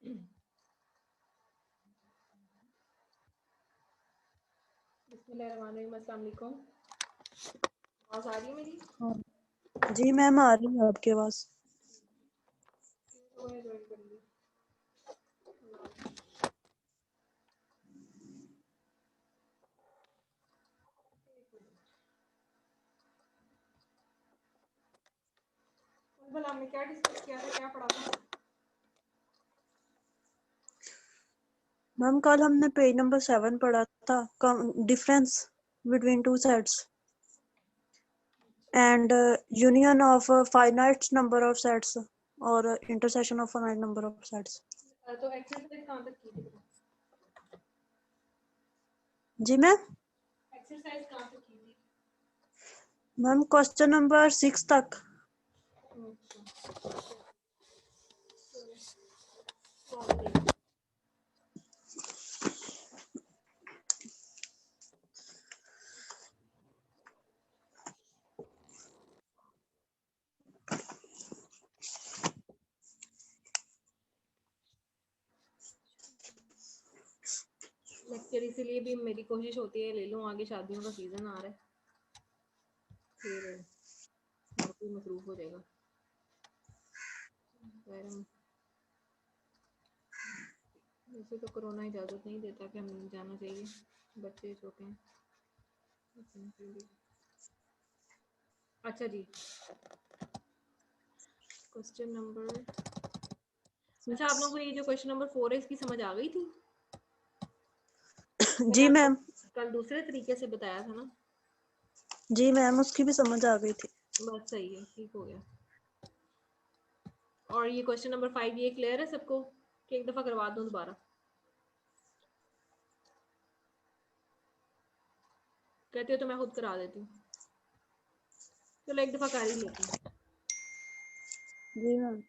बिस्मिल्लाहिर्रहमानिर्रहीम। अस्सलाम वालेकुम। आवाज आ रही है मेरी? हाँ, जी मैम आ रही है आपकी आवाज। भला हमने क्या डिस्कस किया था, क्या पढ़ा था? मैम कल हमने पेज नंबर 7 पढ़ा था, difference between two sets and union of finite number of sets और intersection of finite number of sets. तो एक्सरसाइज कहाँ तक की थी? जी मैम। एक्सरसाइज कहाँ तक की थी? मैम क्वेश्चन नंबर 6 तक। लेक्चर इसीलिए भी मेरी कोशिश होती है ले लूँ, आगे शादियों का सीजन आ रहा है, फिर हर कोई मसरूफ हो जाएगा। वैसे तो कोरोना इजाज़त नहीं देता कि हमें जाना चाहिए, बच्चे छोटे हैं। अच्छा जी, क्वेश्चन नंबर, अच्छा आप लोगों को ये जो क्वेश्चन नंबर 4 है इसकी समझ आ गई थी? जी मैम। कल दूसरे तरीके से बताया था ना? जी मैम, उसकी भी समझ आ गई थी। बस सही है, ठीक हो गया। और ये क्वेश्चन नंबर 5 ये क्लियर है सबको कि एक दफा करवा दूं दोबारा? कहते हो तो मैं खुद करा देती हूँ। चलो एक दफा कर ही लेती हूँ। जी मैम।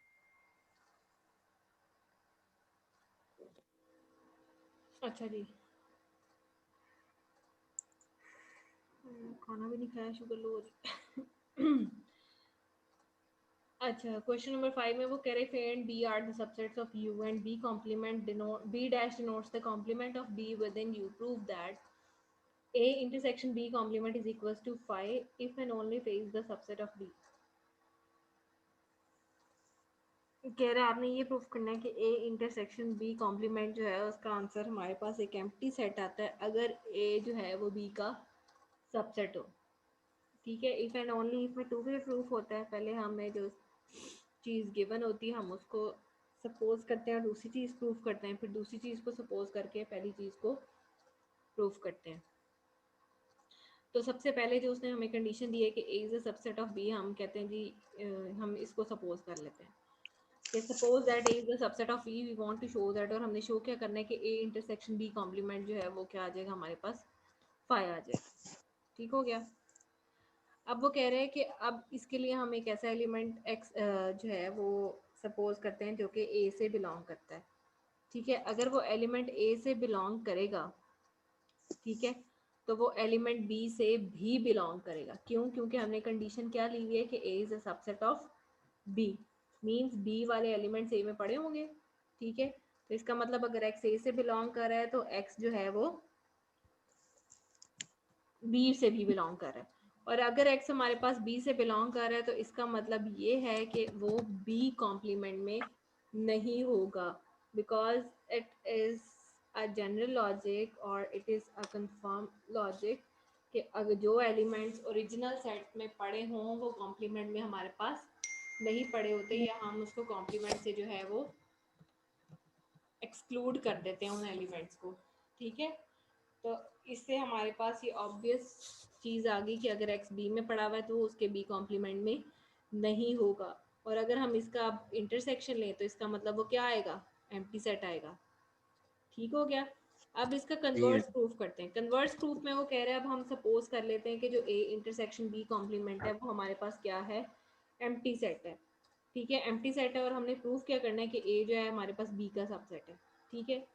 अच्छा जी, खाना भी नहीं खाया, शुगर लो हो रही। अच्छा, क्वेश्चन नंबर 5 में वो कह रहे थे and B are the subsets of U and B complement denote B dash denotes the complement of B within U. Prove that A intersection B complement is equals to phi if and only if A is the subset of B। कह रहा है आपने ये proof करना है कि A intersection B complement जो है उसका आंसर हमारे पास एक एम्प्टी सेट आता है अगर A जो है वो B का सबसेट हो। ठीक है, इफ एंड ओनली इफ में टू वे प्रूफ होता है। पहले हमें जो चीज़ गिवन होती है हम उसको सपोज करते हैं और दूसरी चीज़ प्रूफ करते हैं, फिर दूसरी चीज़ को सपोज करके पहली चीज़ को प्रूफ करते हैं। तो सबसे पहले जो उसने हमें कंडीशन दी है कि A is a subset of B, हम कहते हैं जी हम इसको सपोज कर लेते हैं कि suppose that A is the subset of B, we want to show that, और हमने शो क्या करना है कि ए इंटरसेक्शन बी कॉम्प्लीमेंट जो है वो क्या आ जाएगा हमारे पास, फाई आ जाएगा। ठीक हो गया। अब वो कह रहे हैं कि अब इसके लिए हम एक ऐसा एलिमेंट एक्स जो है वो सपोज करते हैं जो कि ए से बिलोंग करता है। ठीक है, अगर वो एलिमेंट ए से बिलोंग करेगा, ठीक है, तो वो एलिमेंट बी से भी बिलोंग करेगा। क्यों? क्योंकि हमने कंडीशन क्या ली हुई है कि A is a subset of B, means B वाले एलिमेंट्स ए में पड़े होंगे। ठीक है, तो इसका मतलब अगर एक्स ए से बिलोंग कर रहा है तो एक्स जो है वो बी से भी बिलोंग कर रहा है, और अगर एक्स हमारे पास बी से बिलोंग कर रहा है तो इसका मतलब ये है कि वो बी कॉम्प्लीमेंट में नहीं होगा, because it is a general logic और it is a confirm logic कि अगर जो एलिमेंट्स ओरिजिनल सेट में पड़े हों वो कॉम्प्लीमेंट में हमारे पास नहीं पड़े होते, या हम उसको कॉम्प्लीमेंट से जो है वो एक्सक्लूड कर देते हैं उन एलिमेंट्स को। ठीक है, तो इससे हमारे पास ये ऑब्वियस चीज़ आ गई कि अगर एक्स बी में पड़ा हुआ है तो उसके बी कॉम्प्लीमेंट में नहीं होगा। और अगर हम इसका इंटरसेक्शन लें तो इसका मतलब वो क्या आएगा, एम्प्टी सेट आएगा। ठीक हो गया। अब इसका कन्वर्स प्रूफ करते हैं। कन्वर्स प्रूफ में वो कह रहे हैं अब हम सपोज कर लेते हैं कि जो ए इंटरसेक्शन बी कॉम्प्लीमेंट है वो हमारे पास क्या है, एम्प्टी सेट है। ठीक है, एम्प्टी सेट है और हमने प्रूफ क्या करना है कि ए जो है हमारे पास बी का सबसेट है। ठीक है,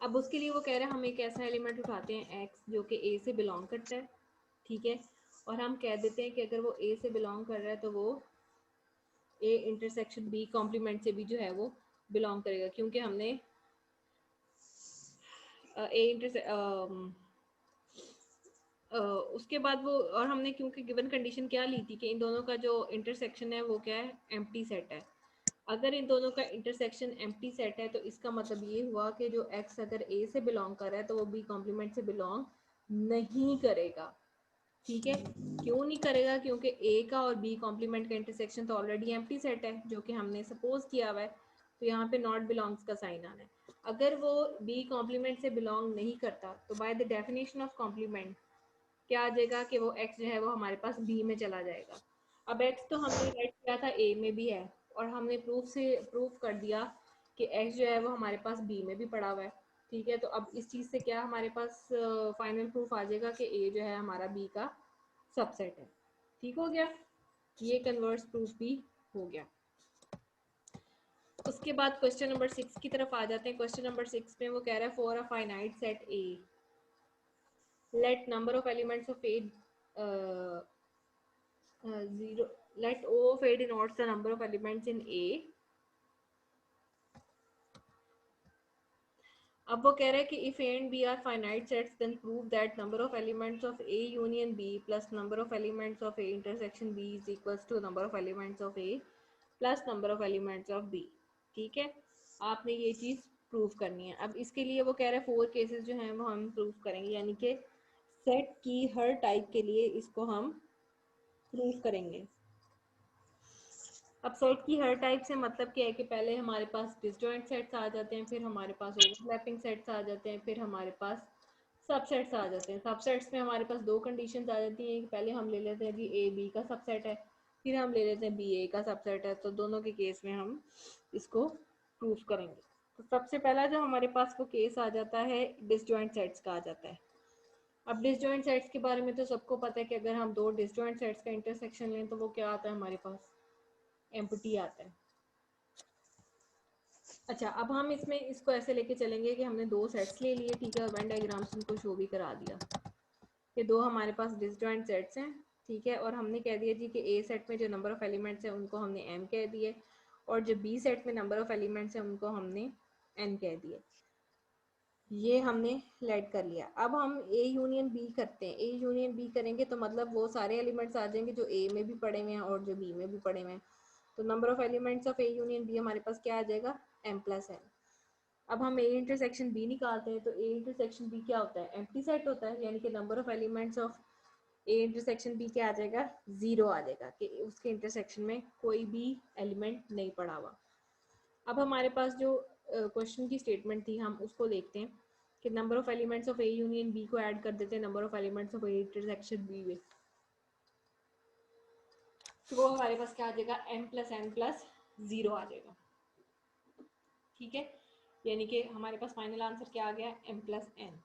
अब उसके लिए वो कह रहे हैं हम एक ऐसा एलिमेंट उठाते हैं एक्स जो कि ए से बिलोंग करता है। ठीक है, और हम कह देते हैं कि अगर वो ए से बिलोंग कर रहा है तो वो ए इंटरसेक्शन बी कॉम्प्लीमेंट से भी जो है वो बिलोंग करेगा, क्योंकि हमने उसके बाद वो, और हमने क्योंकि गिवन कंडीशन क्या ली थी कि इन दोनों का जो इंटरसेक्शन है वो क्या है, एम्प्टी सेट है। अगर इन दोनों का इंटरसेक्शन एम्प्टी सेट है तो इसका मतलब ये हुआ कि जो x अगर a से बिलोंग कर रहा है तो वो b कॉम्प्लीमेंट से बिलोंग नहीं करेगा। ठीक है, क्यों नहीं करेगा? क्योंकि a का और b कॉम्प्लीमेंट का इंटरसेक्शन तो ऑलरेडी एम्प्टी सेट है, जो कि हमने सपोज किया हुआ है, तो यहाँ पे नॉट बिलोंग्स का साइन आना है। अगर वो b कॉम्प्लीमेंट से बिलोंग नहीं करता तो by the definition of complement क्या आ जाएगा कि वो x जो है वो हमारे पास b में चला जाएगा। अब x तो हमने राइट किया था a में भी है, और हमने प्रूफ कर दिया कि x जो है वो हमारे पास b में भी पड़ा हुआ है। ठीक है, तो अब इस चीज़ से क्या हमारे पास फाइनल प्रूफ आ जाएगा कि a जो है हमारा b का सबसेट है। ठीक हो गया, ये कन्वर्स प्रूफ भी हो गया। उसके बाद क्वेश्चन नंबर 6 की तरफ आ जाते हैं। क्वेश्चन नंबर 6 में वो कह रहा है for a finite set a let number of elements of a uh, 0 let O of A denotes the number of elements in A। अब वो कह रहा है कि if A and B are finite sets then prove that number of elements of A union B plus number of elements of A intersection B is equals to number of elements of A plus number of elements of B। ठीक है, आपने ये चीज़ prove करनी है। अब इसके लिए वो कह रहा है 4 केसेस जो हैं वो हम प्रूव करेंगे, यानी कि सेट की हर टाइप के लिए इसको हम प्रूव करेंगे। अब सेट की हर टाइप से मतलब क्या है कि पहले हमारे पास डिसजॉइंट सेट्स आ जाते हैं, फिर हमारे पास ओवरलैपिंग सेट्स आ जाते हैं, फिर हमारे पास सबसेट्स आ जाते हैं। सबसेट्स में हमारे पास दो कंडीशंस आ जाती हैं कि पहले हम ले लेते हैं जी ए बी का सबसेट है, फिर हम ले लेते हैं बी ए का सबसेट है। तो दोनों के केस में हम इसको प्रूफ करेंगे। तो सबसे पहला जो हमारे पास वो केस आ जाता है डिसजॉइंट सेट्स का आ जाता है। अब डिसजॉइंट सेट्स के बारे में तो सबको पता है कि अगर हम दो डिसजॉइंट सेट्स का इंटरसेक्शन लें तो वो क्या आता है हमारे पास, एम्प्टी आता है। अच्छा, अब हम इसमें इसको ऐसे लेके चलेंगे कि हमने दो सेट्स ले लिए, ठीक है, और वेन डायग्राम्स उनको शो भी करा दिया कि दो हमारे पास डिसजॉइंट सेट्स हैं। ठीक है, और हमने कह दिया जी कि ए सेट में जो नंबर ऑफ एलिमेंट्स हैं उनको हमने एम कह दिए, और जो बी सेट में नंबर ऑफ एलिमेंट्स हैं उनको हमने एन कह दिए। ये हमने लेट कर लिया। अब हम ए यूनियन बी करते हैं। ए यूनियन बी करेंगे तो मतलब वो सारे एलिमेंट्स आ जाएंगे जो ए में भी पड़े हुए हैं और जो बी में भी पड़े हुए हैं। तो number of elements of A union B हमारे पास क्या आ जाएगा, एम प्लस एन। अब हम ए इंटरसेक्शन बी निकालते हैं, तो ए इंटरसेक्शन बी क्या होता है, एम्प्टी सेट होता है, यानी कि number of elements of A intersection B क्या आ जाएगा, 0 आ जाएगा, कि उसके इंटरसेक्शन में कोई भी एलिमेंट नहीं पड़ा हुआ। अब हमारे पास जो क्वेश्चन की स्टेटमेंट थी हम उसको देखते हैं कि number of elements of A union B को ऐड कर देते हैं number of elements of A intersection B में। तो वो हमारे पास क्या आ जाएगा, एम प्लस एन प्लस 0 आ जाएगा। ठीक है, यानी कि हमारे पास फाइनल आंसर क्या आ गया, एम प्लस एन।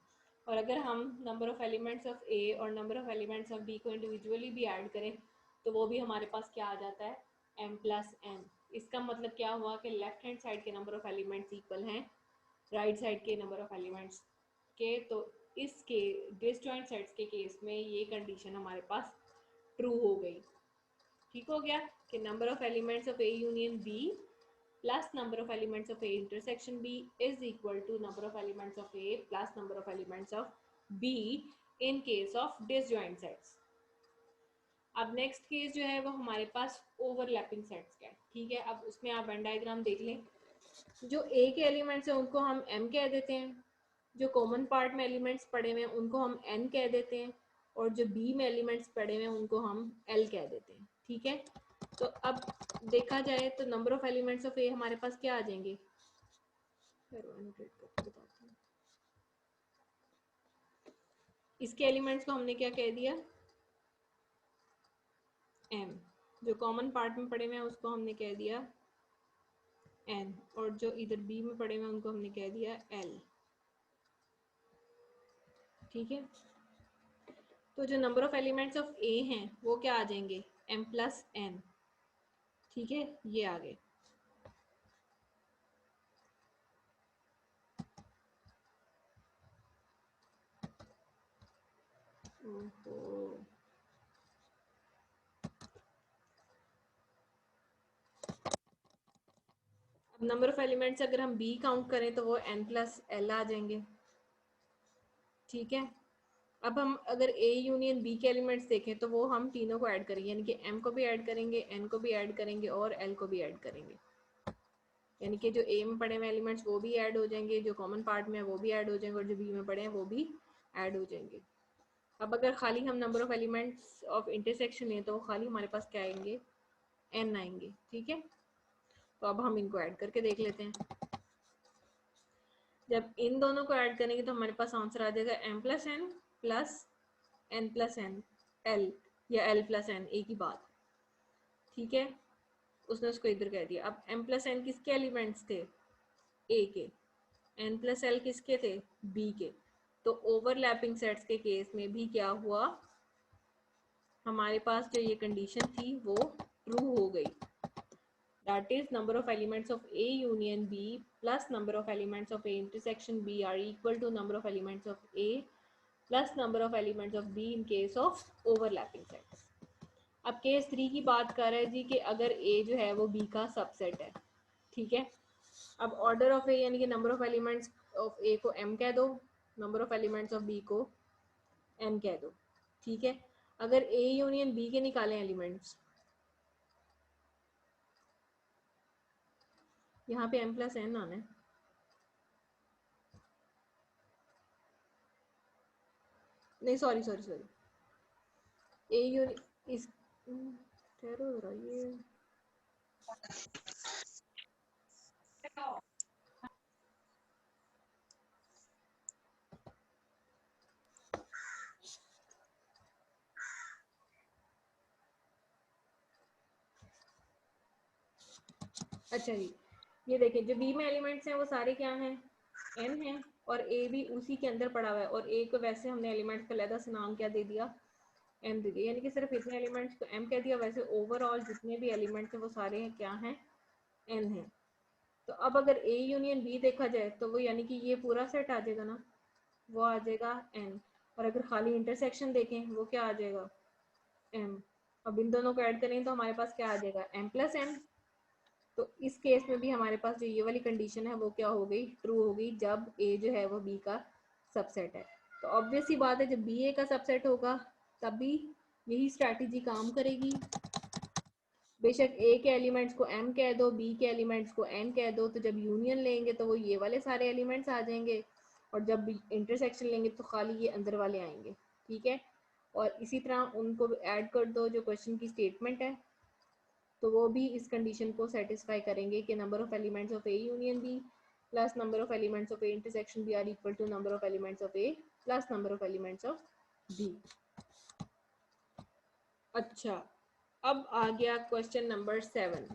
और अगर हम number of elements of A और number of elements of B को इंडिविजुअली भी ऐड करें तो वो भी हमारे पास क्या आ जाता है, एम प्लस एन। इसका मतलब क्या हुआ कि लेफ्ट हैंड साइड के नंबर ऑफ एलिमेंट्स इक्वल हैं राइट साइड के नंबर ऑफ एलिमेंट्स के। तो इसके डिसजॉइंट सेट्स के केस में ये कंडीशन हमारे पास ट्रू हो गई। ठीक हो गया कि number of elements of A union B plus number of elements of A intersection B is equal to number of elements of A plus number of elements of B in case of disjoint sets। अब next case जो है वो हमारे पास overlapping sets का है। ठीक है, अब उसमें आप वेन डायग्राम देख लें। जो ए के एलिमेंट्स हैं उनको हम एम कह देते हैं, जो कॉमन पार्ट में एलिमेंट्स पड़े हुए हैं उनको हम एन कह देते हैं, और जो बी में एलिमेंट्स पड़े हुए हैं उनको हम एल कह देते हैं। ठीक है, तो अब देखा जाए तो नंबर ऑफ एलिमेंट्स ऑफ ए हमारे पास क्या आ जाएंगे, इसके एलिमेंट्स को हमने क्या कह दिया, एम। जो कॉमन पार्ट में पड़े हुए हैं उसको हमने कह दिया एन, और जो इधर बी में पड़े हुए हैं उनको हमने कह दिया एल। ठीक है, तो जो नंबर ऑफ एलिमेंट्स ऑफ ए हैं वो क्या आ जाएंगे, एम प्लस एन। ठीक है, ये आ गए। नंबर ऑफ एलिमेंट्स अगर हम बी काउंट करें तो वो n प्लस एल आ जाएंगे, ठीक है। अब हम अगर ए यूनियन बी के एलिमेंट्स देखें तो वो हम तीनों को ऐड करेंगे, यानी कि m को भी ऐड करेंगे, n को भी ऐड करेंगे और l को भी ऐड करेंगे, यानी कि जो ए में पड़े हुए एलिमेंट्स वो भी ऐड हो जाएंगे, जो कॉमन पार्ट में है वो भी ऐड हो जाएंगे और जो बी में पड़े हैं वो भी ऐड हो जाएंगे। अब अगर खाली हम number of elements of intersection लें तो वो खाली हमारे पास क्या आएंगे, n आएंगे, ठीक है। तो अब हम इनको ऐड करके देख लेते हैं। जब इन दोनों को ऐड करेंगे तो हमारे पास आंसर आ जाएगा m plus N plus n plus N l, या l प्लस एन, एक ही बात, ठीक है। उसने उसको इधर कह दिया। अब m प्लस एन किसके एलिमेंट्स थे, a के, n प्लस l किसके थे, b के। तो ओवरलैपिंग सेट्स के केस में भी क्या हुआ, हमारे पास जो ये कंडीशन थी वो ट्रू हो गई। That is, number of elements of A union B plus number of elements of A intersection B are equal to number of elements of A plus number of elements of B in case of overlapping sets. अब case 3 की बात कर रहे हैं जी कि अगर A जो है वो B का सबसेट है, ठीक है। अब ऑर्डर ऑफ A यानी कि number of elements of A को M कह दो, number of elements of B को N कह दो, ठीक है। अगर A यूनियन B के निकालें एलिमेंट्स, यहाँ पे M प्लस एन आना है, नहीं sorry sorry sorry, a unit इस ठहरो जरा ये, अच्छा जी, ये देखिए जो बी में एलिमेंट्स हैं वो सारे क्या हैं, एन है, और ए भी उसी के अंदर पड़ा हुआ है, और ए को वैसे हमने एलिमेंट्स का अलग से नाम क्या दे दिया, एम दे दिया, यानी कि सिर्फ इतने एलिमेंट्स को एम कह दिया, वैसे ओवरऑल जितने भी एलिमेंट्स हैं वो सारे हैं क्या हैं, एन है। तो अब अगर ए यूनियन बी देखा जाए तो वो यानी कि ये पूरा सेट आ जाएगा ना, वो आ जाएगा एन, और अगर खाली इंटरसेक्शन देखें वो क्या आ जाएगा, एम। अब इन दोनों को ऐड करें तो हमारे पास क्या आ जाएगा, एम प्लस एन। तो इस केस में भी हमारे पास जो ये वाली कंडीशन है वो क्या हो गई, ट्रू हो गई, जब ए जो है वो बी का सबसेट है। तो ऑब्वियस सी बात है जब बी ए का सबसेट होगा तब भी यही स्ट्रैटेजी काम करेगी। बेशक ए के एलिमेंट्स को एम कह दो, बी के एलिमेंट्स को एन कह दो, तो जब यूनियन लेंगे तो वो ये वाले सारे एलिमेंट्स आ जाएंगे, और जब इंटरसेक्शन लेंगे तो खाली ये अंदर वाले आएंगे, ठीक है। और इसी तरह उनको ऐड कर दो जो क्वेश्चन की स्टेटमेंट है, तो वो भी इस कंडीशन को सेटिस्फाई करेंगे कि number of elements of A union B plus number of elements of A intersection B are equal to number of elements of A plus number of elements of B. अच्छा, अब आ गया question number 7।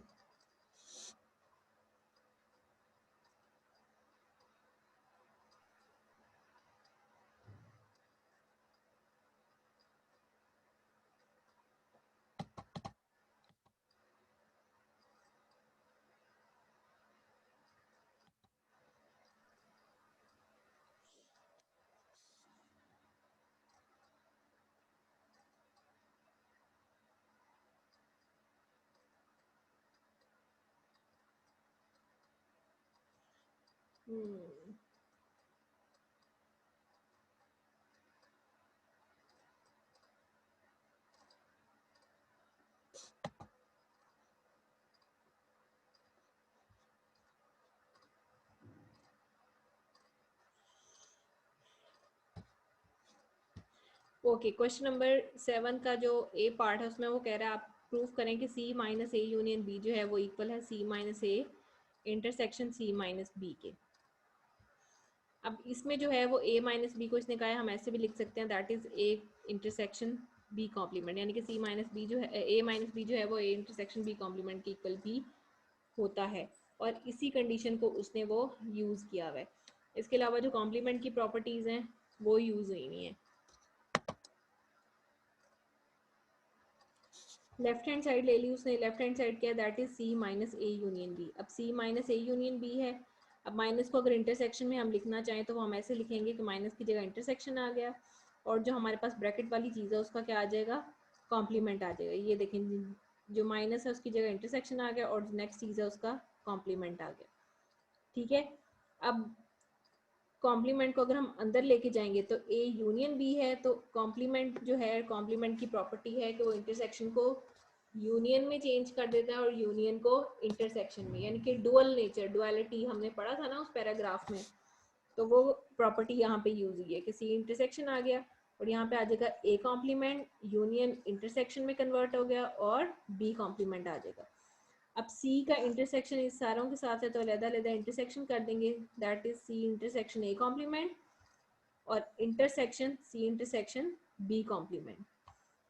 Okay, question number 7 का जो ए part है उसमें वो कह रहा है आप प्रूफ करें कि C minus A union B जो है वो इक्वल है C minus A intersection C minus B के। अब इसमें जो है वो ए माइनस बी को इसने कहा है, हम ऐसे भी लिख सकते हैं that is A intersection B complement, यानी कि सी माइनस बी जो है, ए माइनस बी जो है वो ए इंटरसेक्शन बी कॉम्प्लीमेंट के इक्वल भी होता है, और इसी कंडीशन को उसने वो यूज़ किया हुआ है। इसके अलावा जो कॉम्प्लीमेंट की प्रॉपर्टीज़ हैं वो यूज़ हुई नहीं है। लेफ्ट हैंड साइड ले ली उसने, लेफ्ट हैंड साइड क्या है, that is C minus A union B. अब C minus A union B है, अब माइनस को अगर इंटरसेक्शन में हम लिखना चाहें तो वो हम ऐसे लिखेंगे कि माइनस की जगह इंटरसेक्शन आ गया, और जो हमारे पास ब्रैकेट वाली चीज़ है उसका क्या आ जाएगा, कॉम्प्लीमेंट आ जाएगा। ये देखें जो माइनस है उसकी जगह इंटरसेक्शन आ गया, और जो नेक्स्ट चीज़ है उसका कॉम्प्लीमेंट आ गया। ठीक है। अब कॉम्प्लीमेंट को अगर हम अंदर लेके जाएंगे तो ए यूनियन बी है, तो कॉम्प्लीमेंट जो है, कॉम्प्लीमेंट की प्रॉपर्टी है कि वो इंटरसेक्शन को यूनियन में चेंज कर देता है और यूनियन को इंटरसेक्शन में, यानी कि डुअल नेचर, डुअलिटी हमने पढ़ा था ना उस पैराग्राफ में, तो वो प्रॉपर्टी यहाँ पे यूज हुई है कि सी इंटरसेक्शन आ गया और यहाँ पे आ जाएगा ए कॉम्प्लीमेंट यूनियन इंटरसेक्शन में कन्वर्ट हो गया और बी कॉम्प्लीमेंट आ जाएगा। अब सी का इंटरसेक्शन इस सारों के साथ है तो अलग-अलग इंटरसेक्शन कर देंगे, that is C intersection A complement और intersection C intersection B complement.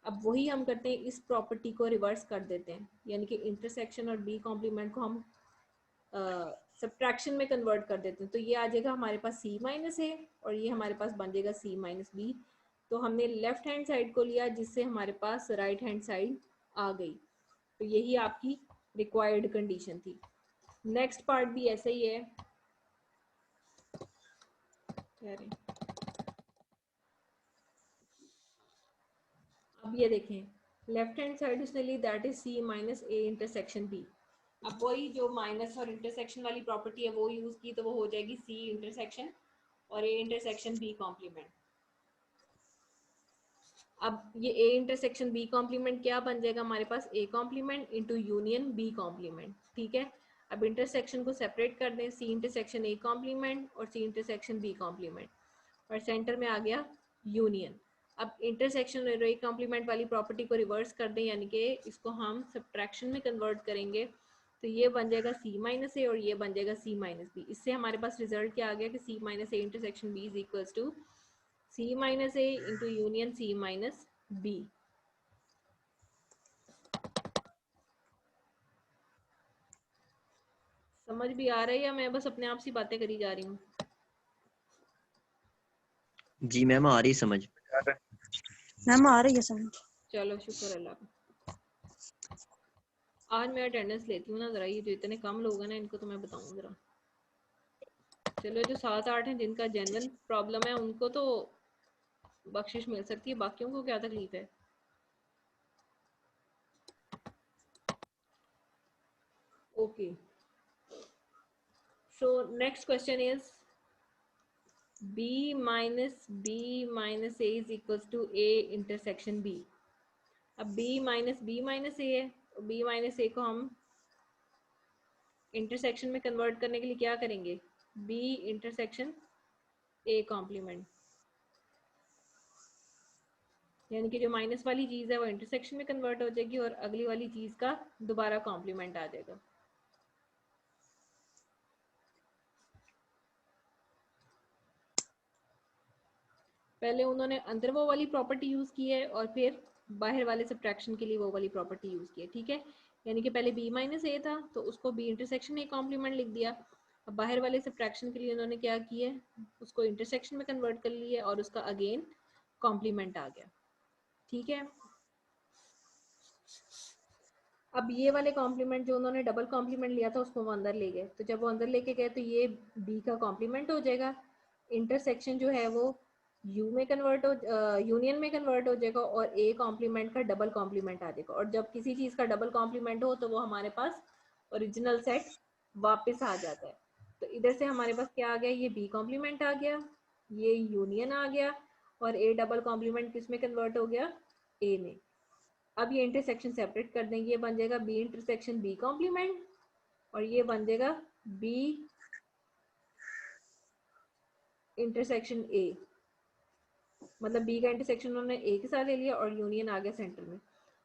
अब वही हम करते हैं, इस प्रॉपर्टी को रिवर्स कर देते हैं, यानी कि इंटरसेक्शन और बी कॉम्प्लीमेंट को हम सब्ट्रैक्शन में कन्वर्ट कर देते हैं, तो ये आ जाएगा हमारे पास सी माइनस ए और ये हमारे पास बन जाएगा सी माइनस बी। तो हमने लेफ्ट हैंड साइड को लिया जिससे हमारे पास राइट हैंड साइड आ गई, तो यही आपकी रिक्वायर्ड कंडीशन थी। नेक्स्ट पार्ट भी ऐसा ही है, अब ये देखें लेफ्ट हैंड साइड उसने ली, that is C minus A intersection B. अब वही जो माइनस और इंटरसेक्शन वाली प्रॉपर्टी है वो यूज की, तो वो हो जाएगी सी इंटरसेक्शन और ए इंटरसेक्शन बी कॉम्प्लीमेंट। अब ये ए इंटरसेक्शन बी कॉम्प्लीमेंट क्या बन जाएगा हमारे पास, A complement into union B complement. ठीक है, अब इंटरसेक्शन को सेपरेट कर दें, सी इंटरसेक्शन ए कॉम्प्लीमेंट और सी इंटरसेक्शन बी कॉम्प्लीमेंट, और सेंटर में आ गया यूनियन। अब इंटरसेक्शन और ए कॉम्प्लीमेंट वाली प्रॉपर्टी को रिवर्स कर दें, यानी कि इसको हम सब्ट्रैक्शन में कन्वर्ट करेंगे, तो ये बन जाएगा सी माइनस ए और ये बन जाएगा सी माइनस बी। इससे हमारे पास रिजल्ट क्या आ गया कि C minus A intersection B is equals to C minus A into union C minus B. समझ भी आ रहा है या मैं बस अपने आप से बातें करी जा रही हूँ? जी मैम आ रही समझ। मैम आ रही है समझ। चलो शुक्र अल्लाह का। आज मैं अटेंडेंस लेती हूँ ना जरा, ये जो इतने कम लोग हैं ना इनको तो मैं बताऊँ जरा। चलो जो 7-8 हैं जिनका जेन्युइन प्रॉब्लम है उनको तो बख्शिश मिल सकती है, बाकियों को क्या तकलीफ है। Okay, so next question is b minus a is equals to a intersection b। अब b minus a है, b minus a को हम इंटरसेक्शन में कन्वर्ट करने के लिए क्या करेंगे, b इंटरसेक्शन a कॉम्प्लीमेंट, यानी कि जो माइनस वाली चीज़ है वो इंटरसेक्शन में कन्वर्ट हो जाएगी और अगली वाली चीज़ का दोबारा कॉम्प्लीमेंट आ जाएगा। पहले उन्होंने अंदर वो वाली प्रॉपर्टी यूज़ की है और फिर बाहर वाले सब्ट्रैक्शन के लिए वो वाली प्रॉपर्टी यूज़ की है। ठीक है, यानी कि पहले b माइनस ए था तो उसको b इंटरसेक्शन ए कॉम्प्लीमेंट लिख दिया। अब बाहर वाले सब्ट्रैक्शन के लिए उन्होंने क्या किया है, उसको इंटरसेक्शन में कन्वर्ट कर लिया और उसका अगेन कॉम्प्लीमेंट आ गया। ठीक है, अब ये वाले कॉम्प्लीमेंट जो उन्होंने डबल कॉम्प्लीमेंट लिया था उसको वो अंदर ले गए, तो जब वो अंदर लेके गए तो ये बी का कॉम्प्लीमेंट हो जाएगा, इंटरसेक्शन जो है वो यू में कन्वर्ट हो, यूनियन में कन्वर्ट हो जाएगा और ए कॉम्प्लीमेंट का डबल कॉम्प्लीमेंट आ जाएगा। और जब किसी चीज़ का डबल कॉम्प्लीमेंट हो तो वो हमारे पास ओरिजिनल सेट वापस आ जाता है। तो इधर से हमारे पास क्या आ गया, ये बी कॉम्प्लीमेंट आ गया, ये यूनियन आ गया और ए डबल कॉम्प्लीमेंट किस में कन्वर्ट हो गया, ए में। अब ये इंटरसेक्शन सेपरेट कर देंगे, ये बन जाएगा बी इंटरसेक्शन बी कॉम्प्लीमेंट और ये बन जाएगा बी इंटरसेक्शन ए, मतलब बी का इंटरसेक्शन उन्होंने ए के साथ ले लिया और यूनियन आ गया सेंटर में।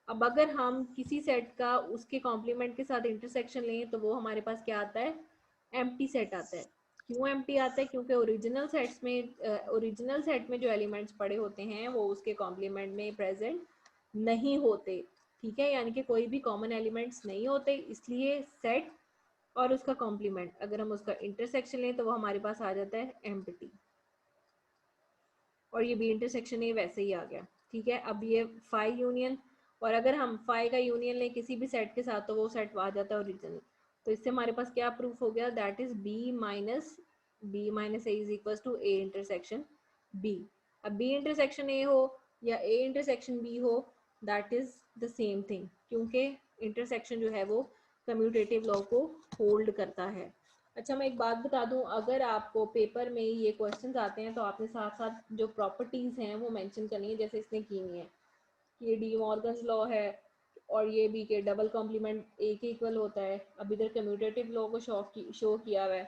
अब अगर हम किसी सेट का उसके कॉम्प्लीमेंट के साथ इंटरसेक्शन लें तो वो हमारे पास क्या आता है, एम्प्टी सेट आता है। क्यों एम्प्टी आता है, क्योंकि ओरिजिनल सेट में जो एलिमेंट्स पड़े होते हैं वो उसके कॉम्प्लीमेंट में प्रेजेंट नहीं होते। ठीक है, यानी कि कोई भी कॉमन एलिमेंट्स नहीं होते, इसलिए सेट और उसका कॉम्प्लीमेंट अगर हम उसका इंटरसेक्शन लें तो वो हमारे पास आ जाता है एम्प्टी, और ये बी इंटरसेक्शन ये वैसे ही आ गया। ठीक है, अब ये फाई यूनियन, और अगर हम फाई का यूनियन लें किसी भी सेट के साथ तो वो सेट आ जाता है ओरिजिनल। तो इससे हमारे पास क्या प्रूफ हो गया, that is B minus A is equal to A intersection B. अब बी इंटरसेक्शन ए हो या ए इंटरसेक्शन बी हो, that is the same thing, क्योंकि इंटरसेक्शन जो है वो कम्यूटेटिव लॉ को होल्ड करता है। अच्छा मैं एक बात बता दूं, अगर आपको पेपर में ये क्वेश्चंस आते हैं तो आपने साथ साथ जो प्रॉपर्टीज हैं वो मेंशन करनी है, जैसे इसने की हुई है कि ये डी मॉर्गन्स लॉ है और ये बी के डबल कॉम्प्लीमेंट ए के इक्वल होता है। अब इधर कम्यूटेटिव लॉ को शो किया हुआ है,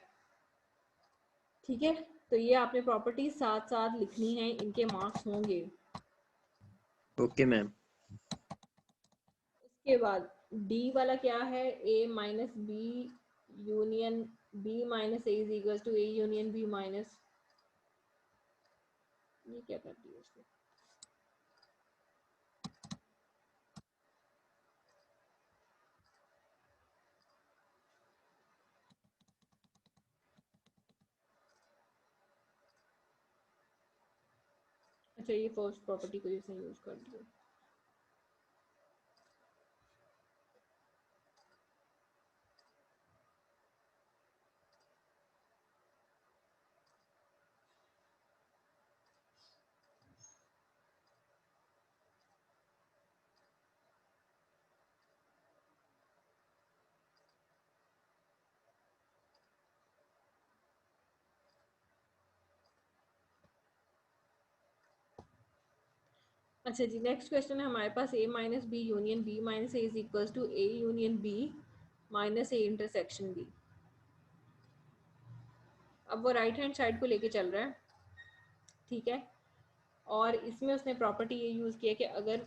ठीक है। तो ये आपने प्रॉपर्टीज साथ साथ लिखनी है, इनके मार्क्स होंगे। Okay ma'am. उसके बाद डी वाला क्या है, A minus B union B minus A is equal to A union B minus, ये क्या कर दिया उसने। अच्छा ये फर्स्ट प्रॉपर्टी को इसने यूज कर दिया। अच्छा जी, नेक्स्ट क्वेश्चन है हमारे पास, A minus B union B minus A is equal to A union B minus A intersection B. अब वो राइट हैंड साइड को लेके चल रहा है, ठीक है। और इसमें उसने प्रॉपर्टी ये यूज़ किया कि अगर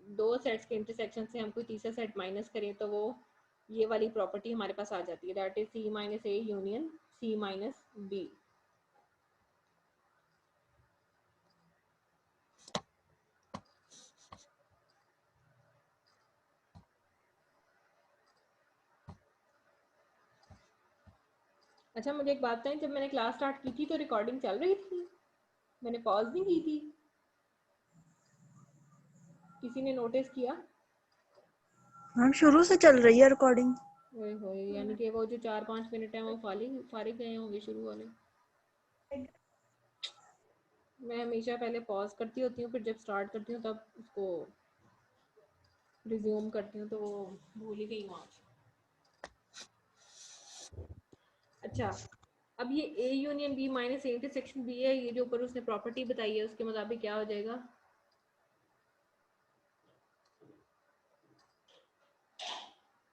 दो सेट्स के इंटरसेक्शन से हम कोई तीसरा सेट माइनस करें तो वो ये वाली प्रॉपर्टी हमारे पास आ जाती है, that is C minus A union C minus B. अच्छा मुझे एक बात बताएं, जब मैंने क्लास स्टार्ट की थी तो रिकॉर्डिंग चल रही थी, मैंने पॉज नहीं की थी, किसी ने नोटिस किया? मैम शुरू से चल रही है रिकॉर्डिंग। ओए होए, यानी कि वो जो 4-5 मिनट है वो फारिग फारिग गए होंगे शुरू वाले। मैं हमेशा पहले पॉज करती होती हूँ, फिर जब स्टार्ट करती हूँ तब उसको रिज्यूम करती हूँ, तो वो भूल ही गई हूँ आज। अच्छा अब ये A union B minus A intersection B है, ये जो ऊपर उसने प्रॉपर्टी बताई है उसके मुताबिक क्या हो जाएगा,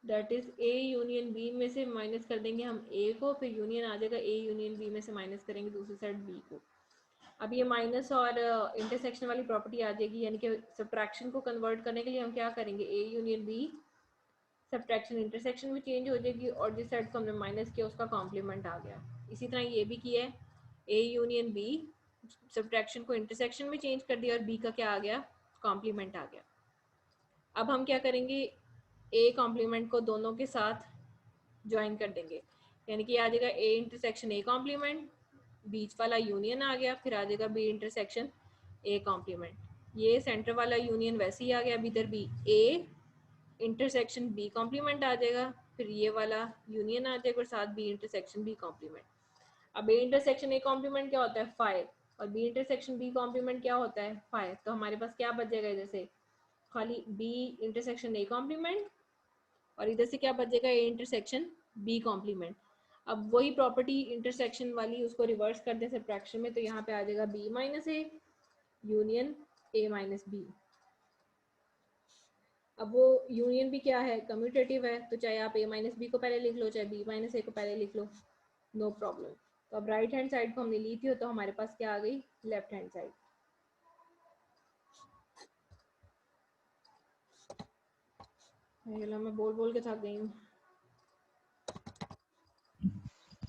that is A union B में से माइनस कर देंगे हम ए को, फिर यूनियन आ जाएगा ए यूनियन बी में से माइनस करेंगे दूसरी साइड बी को। अब ये माइनस और इंटरसेक्शन वाली प्रॉपर्टी आ जाएगी, यानी कि सब्ट्रैक्शन को कन्वर्ट करने के लिए हम क्या करेंगे, A union B subtraction intersection में चेंज हो जाएगी और जिस साइड को हमने माइनस किया उसका कॉम्प्लीमेंट आ गया। इसी तरह ये भी किया है, ए यूनियन बी सब्ट्रैक्शन को इंटरसेक्शन में चेंज कर दिया और बी का क्या आ गया, कॉम्प्लीमेंट आ गया। अब हम क्या करेंगे, ए कॉम्प्लीमेंट को दोनों के साथ ज्वाइन कर देंगे, यानी कि आ जाएगा ए इंटरसेक्शन ए कॉम्प्लीमेंट, बीच वाला यूनियन आ गया, फिर आ जाएगा बी इंटरसेक्शन ए कॉम्प्लीमेंट। ये सेंटर वाला यूनियन वैसे ही आ गया, अब इधर भी ए इंटरसेक्शन बी कॉम्प्लीमेंट आ जाएगा, फिर ये वाला यूनियन आ जाएगा और साथ बी इंटरसेक्शन बी कॉम्प्लीमेंट। अब ए इंटरसेक्शन ए कॉम्प्लीमेंट क्या होता है 5 और बी इंटरसेक्शन बी कॉम्प्लीमेंट क्या होता है 5, तो हमारे पास क्या बच जाएगा इधर से, खाली बी इंटरसेक्शन ए कॉम्प्लीमेंट और इधर से क्या बचेगा ए इंटरसेक्शन बी कॉम्प्लीमेंट। अब वही प्रॉपर्टी इंटरसेक्शन वाली उसको रिवर्स कर दे सब्ट्रैक्शन में, तो यहाँ पे आ जाएगा B minus A union A minus B. अब वो यूनियन भी क्या है, कम्यूटेटिव है, तो चाहे आप ए माइनस बी को पहले लिख लो चाहे बी माइनस ए को पहले लिख लो, नो प्रॉब्लम। तो अब राइट हैंड साइड को हमने ली थी तो हमारे पास क्या आ गई, लेफ्ट हैंड साइड। मैं बोल बोल के थक गई हूँ।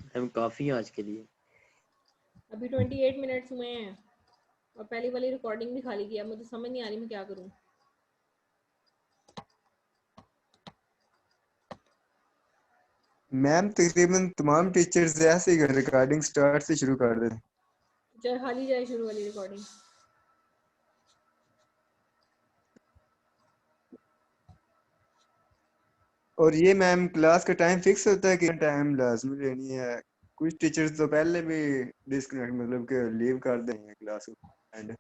मैम काफी है आज के लिए। अभी 28 मिनट्स हुए हैं और पहली वाली रिकॉर्डिंग भी खाली किया, मुझे समझ नहीं आ रही मैं क्या करूँ। मैम तकरीबन तमाम टीचर्स ऐसे ही रिकॉर्डिंग स्टार्ट से शुरू कर देते हैं। चाहे खाली जाए शुरू वाली रिकॉर्डिंग। और ये मैम क्लास का टाइम फिक्स होता है कि टाइम लाजमी लेनी है? कुछ टीचर्स तो पहले भी डिस्कनेक्ट मतलब कि लीव कर देंगे क्लास को एंड।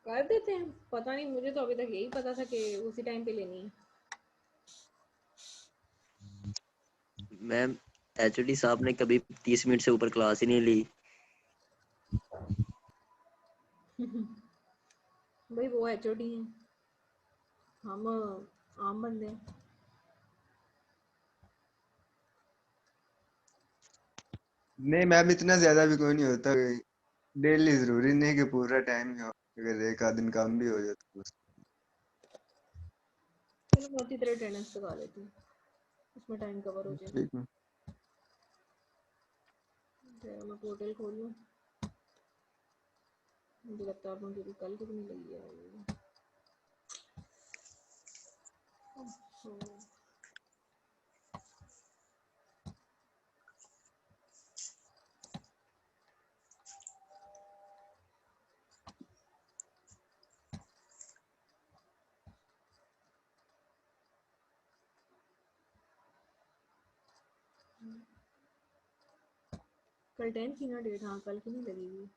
कर देते हैं, पता नहीं, मुझे तो अभी तक यही पता था कि उसी टाइम पे लेनी है। मैम एचओडी साहब ने कभी 30 मिनट से ऊपर क्लास ही नहीं ली। भाई वो एचओडी हैं, हम आम बंदे हैं। नहीं मैम, इतना ज्यादा भी कोई नहीं होता। डेली जरूरी नहीं कि पूरा टाइम ही हो, अगर एक आध दिन कम भी हो जाए तो बस। चलो मैं उसी तरह अटेंडेंस लगा लेती हूँ, उसमें टाइम कवर हो जाएगा। ठीक है। तो मैं पोर्टल खोल लूँ, मुझे लगता है मुझे भी कल कितनी लगी है। कल 10 थी ना डेट, हाँ कल की नहीं लगेगी।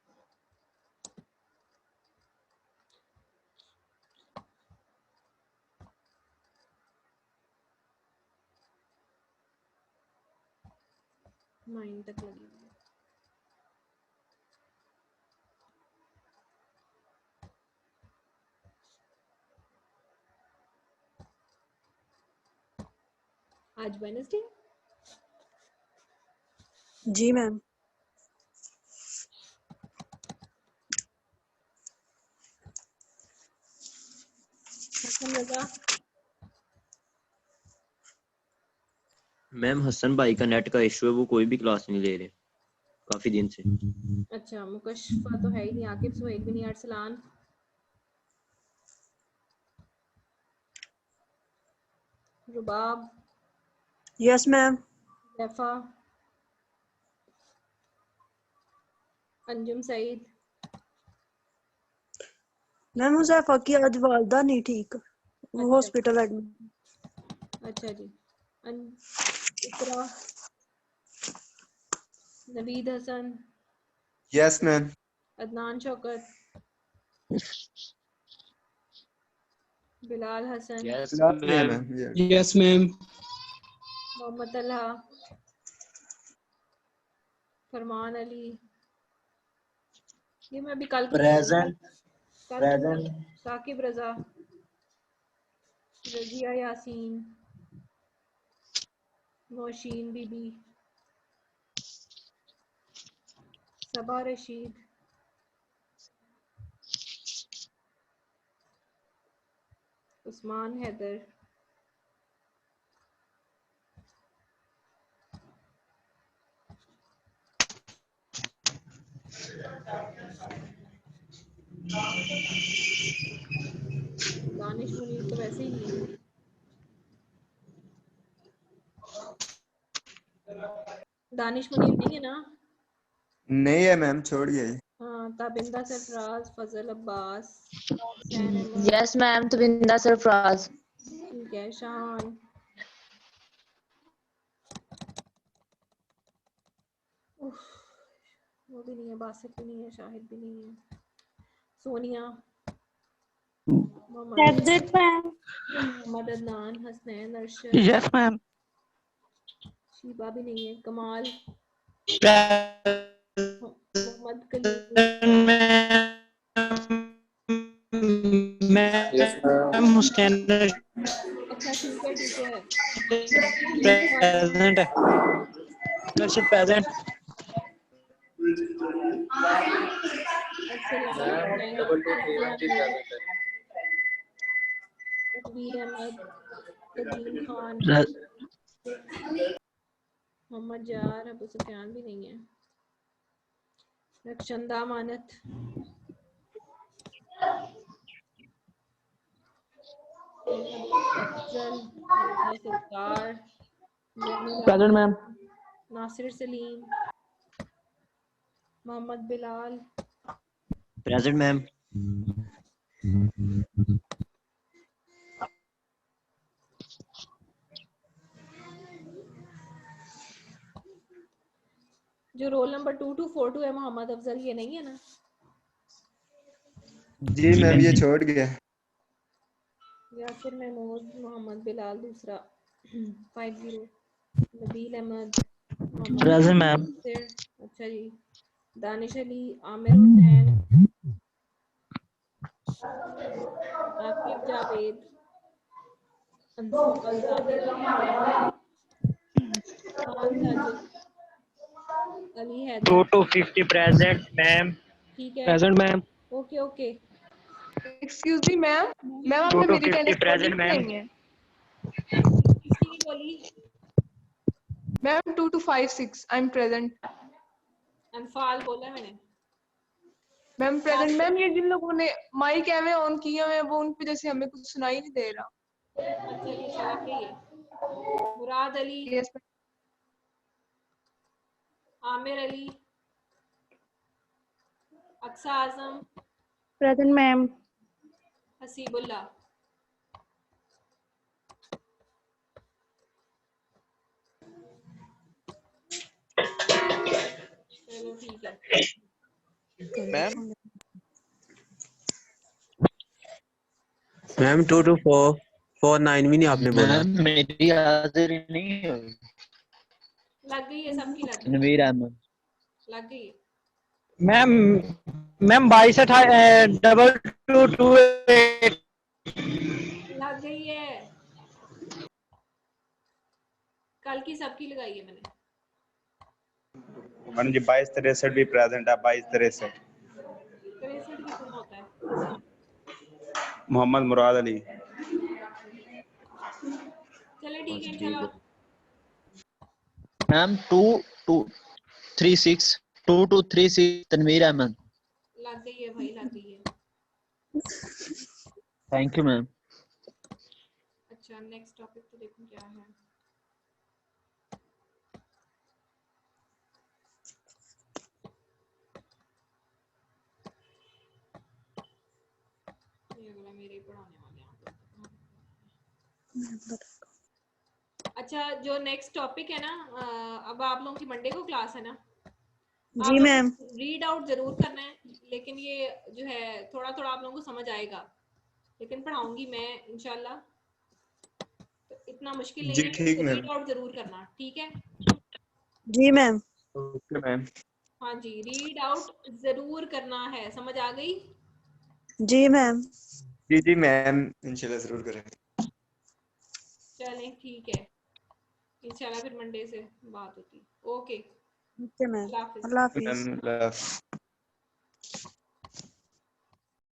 नाइन तक लगेगी। आज वेडनेसडे। जी मैम। हसन रजा, मैम हसन भाई का नेट का इशू है, वो कोई भी क्लास नहीं ले रहे काफी दिन से। अच्छा मुकशफा तो है ही नहीं, आकिब सुहेल भी नहीं, Arsalan, Rubab, yes ma'am. Jaifa, Anjum Saeed, ma'am Huzaifa की आज वालदा नहीं ठीक, वो अच्छा हॉस्पिटल एडमिट। अच्छा जी। Iqra, Naveed Hasan, yes ma'am. Adnan Shaukat, Bilal Hasan, yes class में है मैम। मैम ये। Yes ma'am. मोहम्मद तलहा, फरमान अली, ये मैं अभी कल की प्रेजेंट। कल की प्रेजेंट। साकिब रजा, रजिया यासीन, नौशीन बीबी, सबा रशीद, उस्मान हैदर, दानिश मुनीर तो वैसे ही नहीं है। दानिश मुनीर नहीं है ना? नहीं है मैम, छोड़िए। हाँ, ताबिंदा सरफराज, फजल अब्बास, हुसैन अहमद, यस मैम, तविंदा सरफराज। ठीक है, शान, उफ, वो भी नहीं है, बासित भी नहीं है, शाहिद भी नहीं है, सोनिया, मोहम्मद मोहम्मद अदनान, हसनैन, अरशद, यस मैम। शीबा भी नहीं है, Kamal, present Mohammad Kaleem, yes ma'am. Hussain अच्छा ठीक है ठीक है, प्रेजेंट है। नर्सिड present. Arsalan, ma'am Hussain, 2231 Sufiyan, present है। तकबीर अहमद, तदीन खान, मोहम्मद जार, अबू सुफियान भी नहीं है, Rakhshanda Amanat, Mohammad Afzal, Mohammad Sattar, Zainul present Abid, ma'am. Nasir Saleem, Mohammad Bilal, present ma'am. जो रोल नंबर 2242 है मोहम्मद अफजल, ये नहीं है ना? जी मैम, ये छोड़ गया। यासिर महमूद, मोहम्मद बिलाल दूसरा 50, नबील अहमद, Present, ma'am. अच्छा जी, Danish Ali, Aamir Hussain, Aqib Javed, अल्जामिर, Khan Sajid, Ali Haider. 2 to 50 present, ma'am. ठीक है, Present, ma'am. Okay okay. Excuse me ma'am, ma'am 2 आपने to मेरी 50 अटेंडेंस present, बोली ma'am. नहीं है किसकी बोली? Ma'am 2 to 5 6 I am present Anfal बोला मैंने। Ma'am present ma'am. ये जिन लोगों ने माइक एवे ऑन किया हुए हैं वो उन पे जैसे हमें कुछ सुनाई नहीं दे रहा। अच्छा जी, अच्छा लग गई है। मुराद अली, यस आमिर अली, अक्सा आजम, Present, ma'am. हसीबुल्ला। चलो ठीक है। मैम 2 to 4 4 9 भी नहीं आपने बोला। मैम मेरी हाजिरी नहीं हुई। लग गई है, सबकी लग गई, नवीर अहमद। लग गई है। मैम 2228 लग गई है, कल की सबकी लगाई है मैंने। मैडम जी 2263 भी प्रेजेंट है। 2263 63 भी कौन होता है? मोहम्मद मुराद अली। चले ठीक है, इंशाल्लाह। Ma'am 2 to 36 2 to 36 Tanveer Ahmed. लग गई है भाई, लग गई है। Thank you ma'am. अच्छा, नेक्स्ट टॉपिक तो देखो क्या है। ये वाला मेरे ही पढ़ाने वाले हैं। अच्छा, जो नेक्स्ट टॉपिक है ना, अब आप लोगों की मंडे को क्लास है ना? जी मैम। रीड आउट जरूर करना है, लेकिन ये जो है थोड़ा थोड़ा आप लोगों को समझ आएगा, लेकिन पढ़ाऊंगी मैं इंशाल्लाह, तो इतना मुश्किल नहीं जी है। ठीक तो मैम। रीड आउट जरूर करना, ठीक है? जी मैम। Okay ma'am. हाँ जी, रीड आउट जरूर करना है, समझ आ गई? जी मैम। जी जी मैम, इंशाल्लाह जरूर करेंगे। चलें ठीक है, इंशाल्लाह फिर मंडे से बात होती। ओके, ओके मैम, अल्लाह हाफिज। अल्लाह हाफिज। मैम